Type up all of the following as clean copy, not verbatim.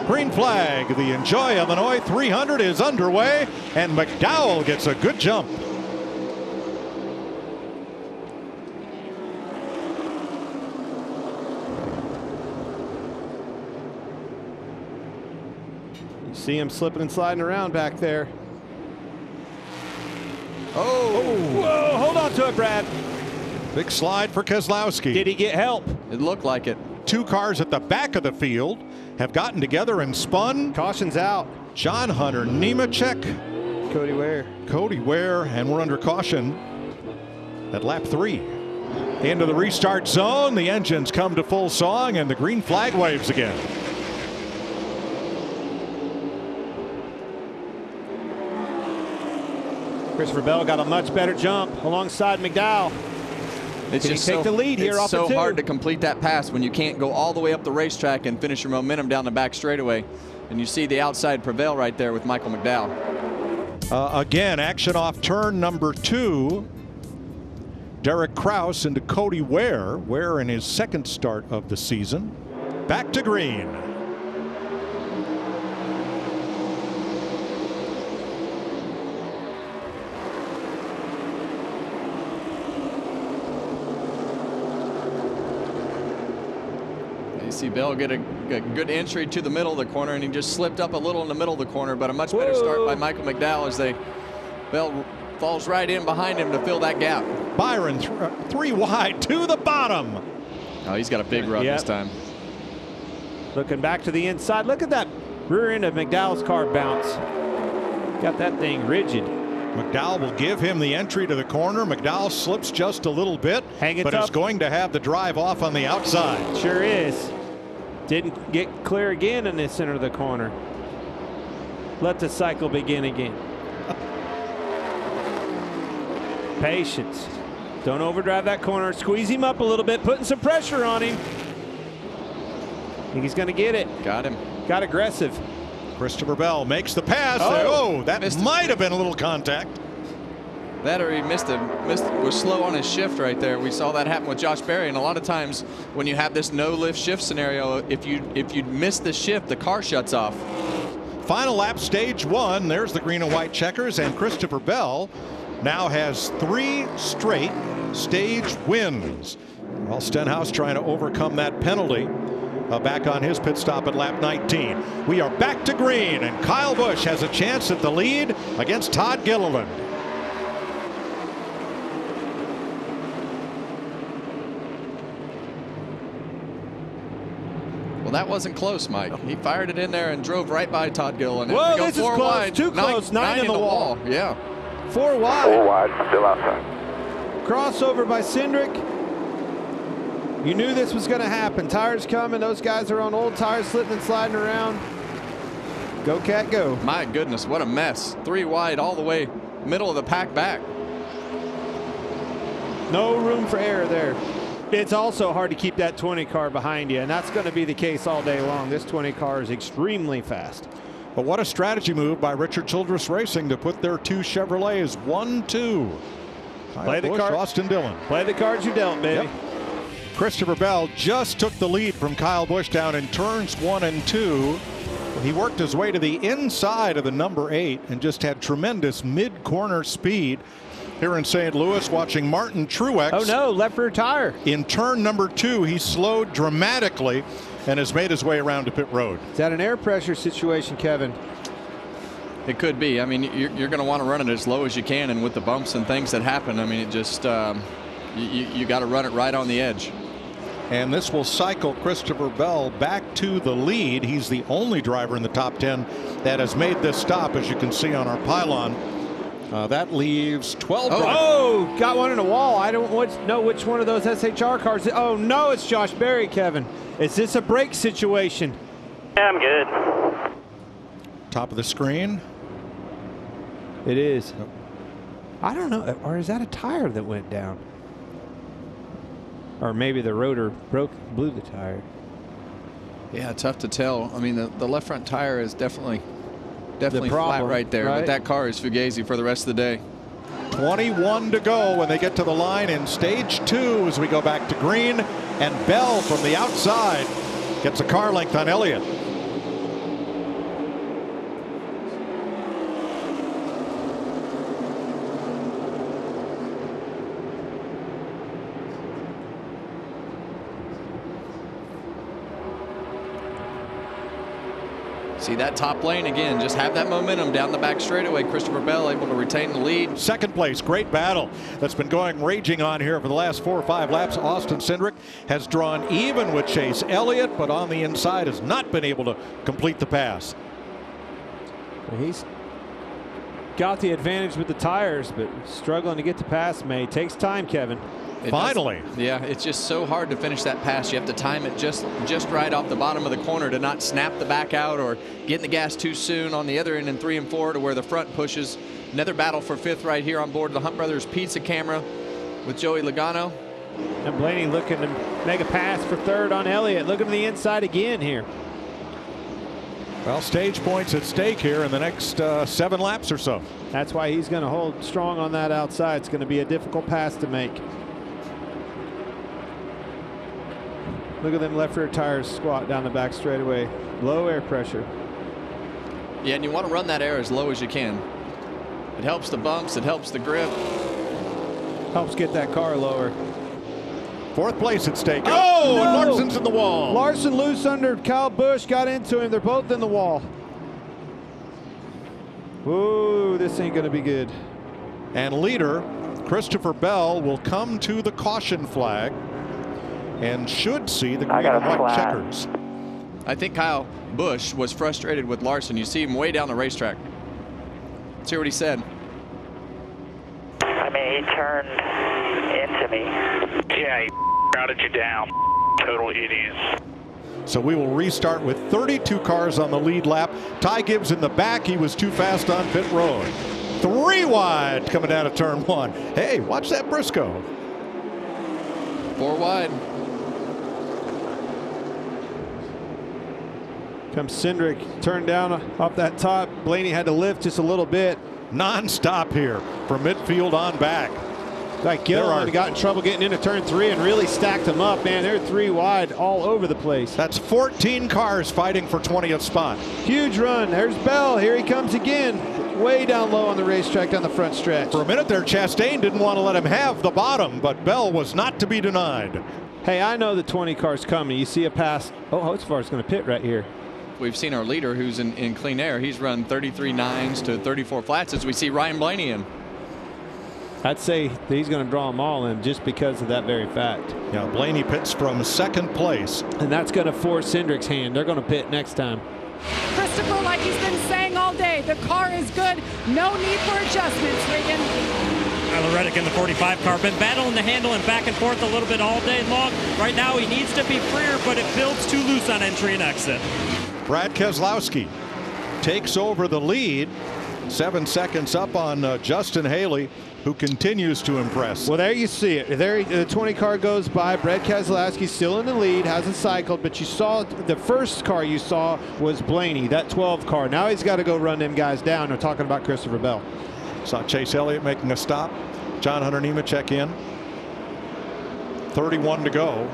Green flag. The Enjoy Illinois 300 is underway, and McDowell gets a good jump. You see him slipping and sliding around back there. Oh, whoa, hold on to it, Brad. Big slide for Keselowski. Did he get help? It looked like it. Two cars at the back of the field have gotten together and spun. Caution's out. John Hunter, Nemechek, Cody Ware, and we're under caution at lap 3. Into the restart zone, the engines come to full song, and the green flag waves again. Christopher Bell got a much better jump alongside McDowell. It's Can he take the lead here off the 2? It's so hard to complete that pass when you can't go all the way up the racetrack and finish your momentum down the back straightaway. And you see the outside prevail right there with Michael McDowell. Again, action off turn number 2. Derek Kraus into Cody Ware. Ware in his second start of the season. Back to green. You see Bell get a good entry to the middle of the corner, and he just slipped up a little in the middle of the corner, but a much better start by Michael McDowell as Bell falls right in behind him to fill that gap. Byron 3 wide to the bottom. Oh, he's got a big run this time. Looking back to the inside. Look at that rear end of McDowell's car bounce. Got that thing rigid. McDowell will give him the entry to the corner. McDowell slips just a little bit, but is going to have the drive off on the outside. Sure is. Didn't get clear again in the center of the corner. Let the cycle begin again. Patience. Don't overdrive that corner. Squeeze him up a little bit, putting some pressure on him. Think he's going to get it. Got him. Got aggressive. Christopher Bell makes the pass. Oh, that might have been a little contact. That or he was slow on his shift right there. We saw that happen with Josh Berry, and a lot of times when you have this no lift shift scenario, if you miss the shift, the car shuts off. Final lap, stage 1. There's the green and white checkers, and Christopher Bell now has 3 straight stage wins. Well, Stenhouse trying to overcome that penalty back on his pit stop at lap 19. We are back to green, and Kyle Busch has a chance at the lead against Todd Gilliland. Well, that wasn't close, Mike. He fired it in there and drove right by Todd Gilliland. Whoa, this is close. Wide, Too close. 9 in the wall. Yeah. 4 wide. 4 wide, still outside. Crossover by Cindric. You knew this was going to happen. Tires coming. Those guys are on old tires, slipping and sliding around. Go, Cat, go. My goodness, what a mess. 3 wide all the way middle of the pack back. No room for error there. It's also hard to keep that 20 car behind you, and that's going to be the case all day long. This 20 car is extremely fast. But what a strategy move by Richard Childress Racing to put their 2 Chevrolets 1-2. Play the card. Austin Dillon. Play the cards you dealt, baby. Yep. Christopher Bell just took the lead from Kyle Busch down in turns 1 and 2. He worked his way to the inside of the number 8 and just had tremendous mid-corner speed. Here in St. Louis, watching Martin Truex. Oh no, left rear tire. In turn number 2, he slowed dramatically and has made his way around to pit road. Is that an air pressure situation, Kevin? It could be. I mean, you're going to want to run it as low as you can, and with the bumps and things that happen, I mean, it just you got to run it right on the edge. And this will cycle Christopher Bell back to the lead. He's the only driver in the top 10 that has made this stop, as you can see on our pylon. That leaves 12. Oh, got one in a wall. I don't know which one of those SHR cars. Oh no, it's Josh Berry, Kevin. Is this a brake situation? Yeah, I'm good. Top of the screen. It is. I don't know. Or is that a tire that went down? Or maybe the rotor blew the tire. Yeah, tough to tell. I mean, the left front tire is definitely flat right there. Right? But that car is fugazi for the rest of the day. 21 to go when they get to the line in stage 2 as we go back to green. And Bell from the outside gets a car length on Elliott. See that top lane again, just have that momentum down the back straightaway. Christopher Bell able to retain the lead. Second place, great battle that's been raging on here for the last 4 or 5 laps. Austin Cindric has drawn even with Chase Elliott, but on the inside has not been able to complete the pass. He's got the advantage with the tires, but struggling to get the pass made. Takes time, Kevin. Finally. Yeah, it's just so hard to finish that pass. You have to time it just right off the bottom of the corner to not snap the back out or get in the gas too soon on the other end in 3 and 4 to where the front pushes. Another battle for 5th right here on board the Hunt Brothers Pizza Camera with Joey Logano. And Blaney looking to make a pass for 3rd on Elliott. Looking to the inside again here. Well, stage points at stake here in the next 7 laps or so. That's why he's going to hold strong on that outside. It's going to be a difficult pass to make. Look at them left rear tires squat down the back straightaway. Low air pressure. Yeah, and you want to run that air as low as you can. It helps the bumps, it helps the grip. Helps get that car lower. 4th place at stake. Oh, and Larson's in the wall. Larson loose under Kyle Busch, got into him. They're both in the wall. Ooh, this ain't going to be good. And leader Christopher Bell will come to the caution flag and should see the green and white checkers. I think Kyle Busch was frustrated with Larson. You see him way down the racetrack. Let's hear what he said. I mean, he turned into me. Yeah, he routed you down. Total idiots. So we will restart with 32 cars on the lead lap. Ty Gibbs in the back. He was too fast on pit road. 3 wide coming down of turn 1. Hey, watch that Briscoe. 4 wide. Comes Cindric, turned down off that top. Blaney had to lift just a little bit. Non-stop here from midfield on back. Like Gilliland got in trouble getting into turn 3 and really stacked them up, man. They're 3 wide all over the place. That's 14 cars fighting for 20th spot. Huge run. There's Bell. Here he comes again. Way down low on the racetrack down the front stretch. For a minute there, Chastain didn't want to let him have the bottom, but Bell was not to be denied. Hey, I know the 20 car's coming. You see a pass. Oh, Holtzfar's going to pit right here. We've seen our leader who's in clean air. He's run 33 nines to 34 flats as we see Ryan Blaney in. I'd say that he's going to draw them all in just because of that very fact. Yeah, Blaney pits from 2nd place. And that's going to force Cindric's hand. They're going to pit next time. Christopher, like he's been saying all day, the car is good. No need for adjustments, Regan. Tyler Reddick in the 45 car. Been battling the handle and back and forth a little bit all day long. Right now he needs to be freer, but it builds too loose on entry and exit. Brad Keselowski takes over the lead. 7 seconds up on Justin Haley, who continues to impress. Well, there you see it. There, the 20 car goes by. Brad Keselowski still in the lead, hasn't cycled, but you saw the first car you saw was Blaney, that 12 car. Now he's got to go run them guys down. We're talking about Christopher Bell. Saw Chase Elliott making a stop. John Hunter Nemechek in. 31 to go.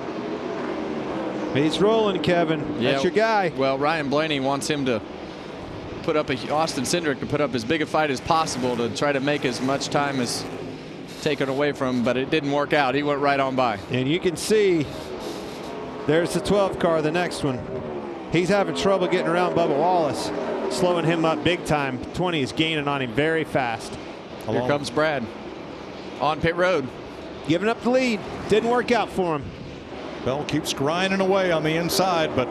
He's rolling, Kevin. Yeah, that's your guy. Well, Ryan Blaney wants him to put up Austin Cindric to put up as big a fight as possible to try to make as much time as taken away from him, but it didn't work out. He went right on by. And you can see there's the 12 car, the next one. He's having trouble getting around Bubba Wallace, slowing him up big time. 20 is gaining on him very fast. Here comes Brad on pit road. Giving up the lead. Didn't work out for him. Bell keeps grinding away on the inside, but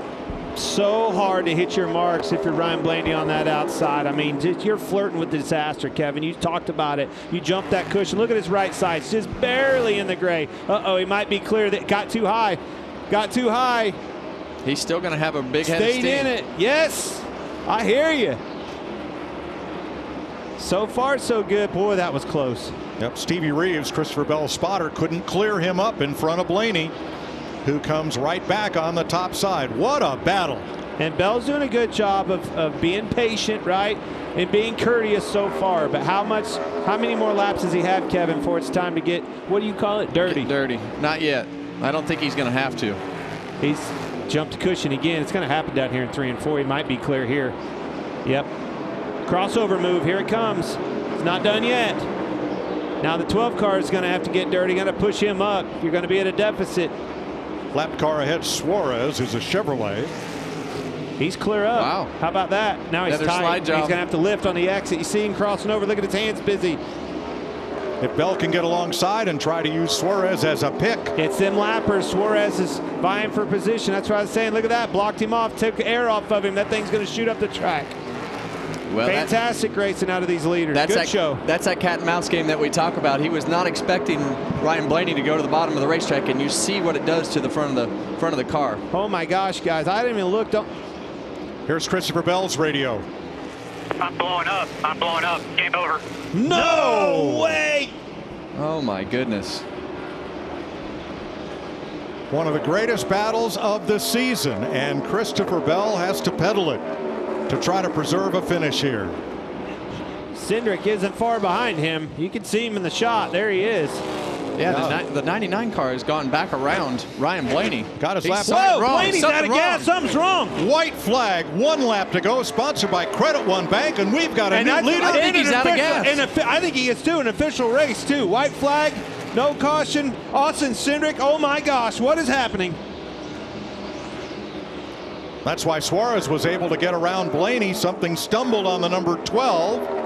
so hard to hit your marks if you're Ryan Blaney on that outside. I mean, you're flirting with disaster, Kevin. You talked about it. You jumped that cushion. Look at his right side. It's just barely in the gray. Uh-oh, he might be clear. That got too high. Got too high. He's still going to have a big head of steam. Stayed in it. Yes, I hear you. So far, so good. Boy, that was close. Yep, Stevie Reeves, Christopher Bell's spotter, couldn't clear him up in front of Blaney, who comes right back on the top side. What a battle. And Bell's doing a good job of being patient, right, and being courteous so far. But how many more laps does he have, Kevin, before it's time to get, what do you call it, dirty? Dirty. Not yet. I don't think he's going to have to. He's jumped cushion again. It's going to happen down here in 3 and 4. He might be clear here. Yep. Crossover move. Here it comes. It's not done yet. Now the 12 car is going to have to get dirty. Going to push him up. You're going to be at a deficit. Lap car ahead, Suarez is a Chevrolet. He's clear up. Wow. How about that? Now he's Another tight. slide He's job. going to have to lift on the exit. You see him crossing over. Look at his hands busy. If Bell can get alongside and try to use Suarez as a pick. It's them lappers. Suarez is vying for position. That's what I was saying. Look at that. Blocked him off. Took air off of him. That thing's going to shoot up the track. Well, fantastic racing out of these leaders. Good show. That's that cat and mouse game that we talk about. He was not expecting Ryan Blaney to go to the bottom of the racetrack, and you see what it does to the front of the car. Oh my gosh, guys! I didn't even look. Here's Christopher Bell's radio. I'm blowing up. I'm blowing up. Game over. No way! Oh my goodness. One of the greatest battles of the season, and Christopher Bell has to pedal it to try to preserve a finish here. Cindric isn't far behind him. You can see him in the shot. There he is. Yeah, the 99 car has gone back around Ryan Blaney. Got his lap. Whoa, wrong. Blaney's out of gas. Something's wrong. White flag, 1 lap to go, sponsored by Credit One Bank, and we've got a new leader. I think he's out of gas. I think he gets an official race too. White flag, no caution. Austin Cindric. Oh my gosh, what is happening? That's why Suarez was able to get around Blaney. Something stumbled on the number 12.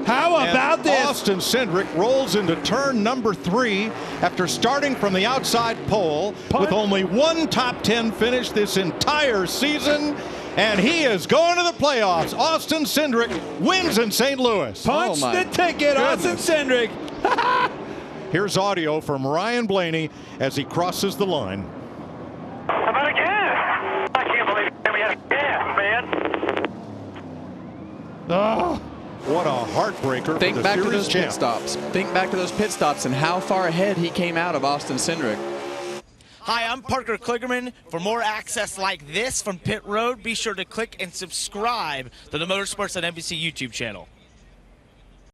How about this? Austin Cindric rolls into turn number 3 after starting from the outside pole with only 1 top 10 finish this entire season, and he is going to the playoffs. Austin Cindric wins in St. Louis. Punch the ticket, Austin Cindric. Here's audio from Ryan Blaney as he crosses the line. How about a gas? I can't believe we had a gas, man. Oh, what a heartbreaker. Think for the back to series those champ. pit stops. Think back to those pit stops and how far ahead he came out of Austin Cindric. Hi, I'm Parker Kligerman. For more access like this from Pit Road, be sure to click and subscribe to the Motorsports on NBC YouTube channel.